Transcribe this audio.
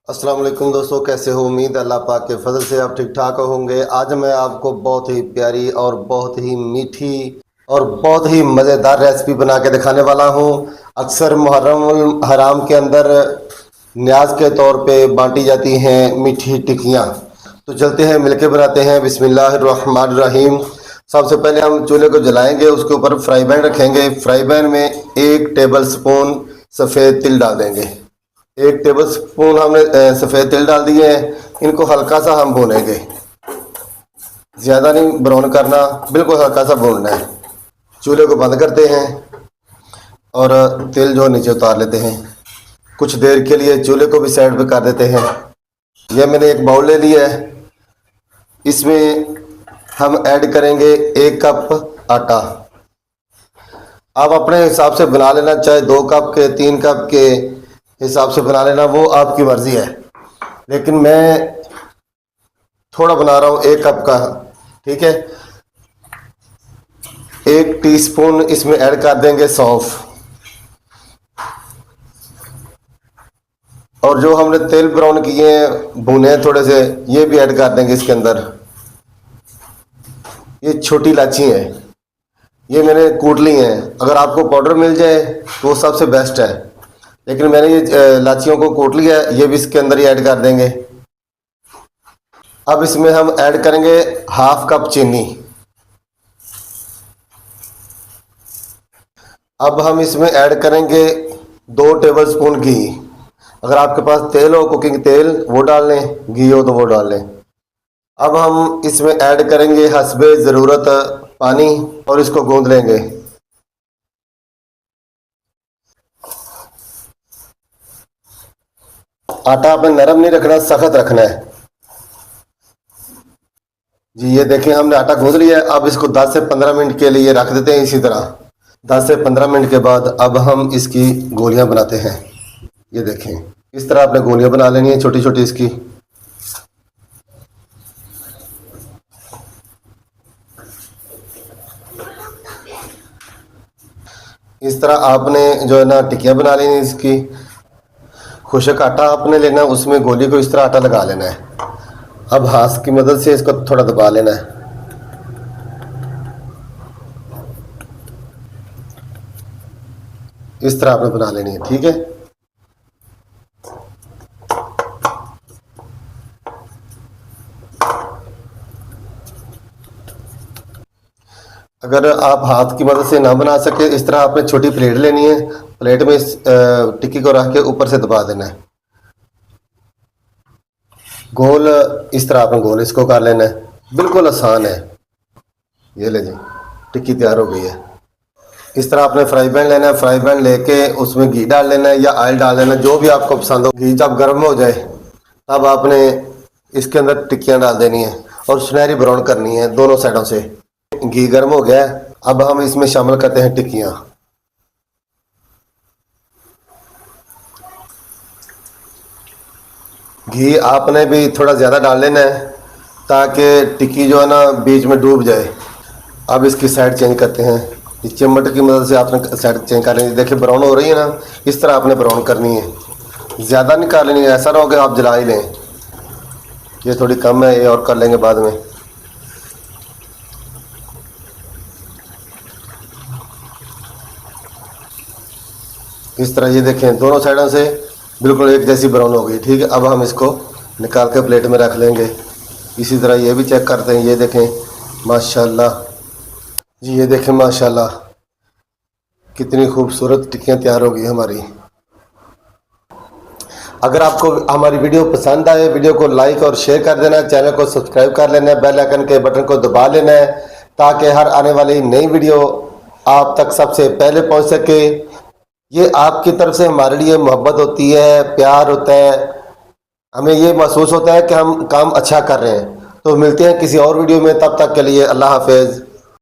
अस्सलाम वालेकुम दोस्तों, कैसे हो? उम्मीद अल्लाह पाक के फजल से आप ठीक ठाक होंगे। आज मैं आपको बहुत ही प्यारी और बहुत ही मीठी और बहुत ही मज़ेदार रेसिपी बना के दिखाने वाला हूँ। अक्सर मुहर्रम हराम के अंदर न्याज के तौर पे बांटी जाती हैं मीठी टिक्कियाँ। तो चलते हैं मिलके बनाते हैं। बिस्मिल्लाहिर्रहमानिर्रहीम। सबसे पहले हम चूल्हे को जलाएंगे, उसके ऊपर फ्राई पैन रखेंगे। फ्राई पैन में 1 टेबल स्पून सफ़ेद तिल डाल देंगे। 1 टेबल स्पून हमने सफ़ेद तिल डाल दिए हैं। इनको हल्का सा हम भूनेंगे, ज़्यादा नहीं ब्राउन करना, बिल्कुल हल्का सा भूनना है। चूल्हे को बंद करते हैं और तिल जो नीचे उतार लेते हैं। कुछ देर के लिए चूल्हे को भी साइड पे कर देते हैं। यह मैंने एक बाउल ले लिया है, इसमें हम ऐड करेंगे 1 कप आटा। आप अपने हिसाब से बना लेना, चाहे 2 कप के 3 कप के हिसाब से बना लेना, वो आपकी मर्ज़ी है। लेकिन मैं थोड़ा बना रहा हूँ 1 कप का, ठीक है। 1 टीस्पून इसमें ऐड कर देंगे सौंफ, और जो हमने तेल ब्राउन किए हैं, भुने हैं थोड़े से, ये भी ऐड कर देंगे इसके अंदर। ये छोटी इलायची है, ये मैंने कूट ली हैं। अगर आपको पाउडर मिल जाए तो वो सबसे बेस्ट है, लेकिन मैंने ये इलायचियों को कूट लिया है, ये भी इसके अंदर ही ऐड कर देंगे। अब इसमें हम ऐड करेंगे 1/2 कप चीनी। अब हम इसमें ऐड करेंगे 2 टेबल स्पून घी। अगर आपके पास तेल हो, कुकिंग तेल, वो डाल लें, घी हो तो वो डाल लें। अब हम इसमें ऐड करेंगे हस्बे ज़रूरत पानी और इसको गूंद लेंगे। आटा आपने नरम नहीं रखना, सख्त रखना है जी। ये देखें, हमने आटा गूंद लिया है। अब इसको 10 से 15 मिनट के लिए रख देते हैं इसी तरह। 10 से 15 मिनट के बाद अब हम इसकी गोलियां बनाते हैं। ये देखें, इस तरह आपने गोलियां बना लेनी है छोटी छोटी इसकी। इस तरह आपने जो है ना टिक्कियाँ बना लेनी इसकी। खुशक आटा आपने लेना, उसमें गोली को इस तरह आटा लगा लेना है। अब हाथ की मदद से इसको थोड़ा दबा लेना है। इस तरह आपने बना लेनी है, ठीक है। अगर आप हाथ की मदद से ना बना सके, इस तरह आपने छोटी प्लेट लेनी है। प्लेट में इस टिक्की को रख के ऊपर से दबा देना है गोल। इस तरह आपने गोल इसको कर लेना है, बिल्कुल आसान है। ये ले जी, टिक्की तैयार हो गई है। इस तरह आपने फ्राई पैन लेना है। फ्राई पैन लेके उसमें घी डाल लेना है या ऑयल डाल लेना है, जो भी आपको पसंद हो। घी जब गर्म हो जाए तब आपने इसके अंदर टिक्कियाँ डाल देनी है और सुनहरी ब्राउन करनी है दोनों साइडों से। घी गर्म हो गया है, अब हम इसमें शामिल करते हैं टिक्कियाँ। घी आपने भी थोड़ा ज़्यादा डाल लेना है ताकि टिक्की जो है ना बीच में डूब जाए। अब इसकी साइड चेंज करते हैं। इस चम्मच की मदद से आपने साइड चेंज कर लेनी। देखिए ब्राउन हो रही है ना, इस तरह आपने ब्राउन करनी है, ज़्यादा नहीं कर लेनी है। ऐसा ना हो कि आप जला ही लें। ये थोड़ी कम है, ये और कर लेंगे बाद में। इस तरह ये देखें, दोनों साइडों से बिल्कुल एक जैसी ब्राउन हो गई, ठीक है। अब हम इसको निकाल के प्लेट में रख लेंगे। इसी तरह ये भी चेक करते हैं। ये देखें माशाल्लाह जी, ये देखें माशाल्लाह, कितनी खूबसूरत टिक्कियाँ तैयार हो गई हमारी। अगर आपको हमारी वीडियो पसंद आए, वीडियो को लाइक और शेयर कर देना, चैनल को सब्सक्राइब कर लेना है, बेल आइकन के बटन को दबा लेना है ताकि हर आने वाली नई वीडियो आप तक सबसे पहले पहुंच सके। ये आपकी तरफ से हमारे लिए मोहब्बत होती है, प्यार होता है, हमें ये महसूस होता है कि हम काम अच्छा कर रहे हैं। तो मिलते हैं किसी और वीडियो में, तब तक के लिए अल्लाह हाफिज़।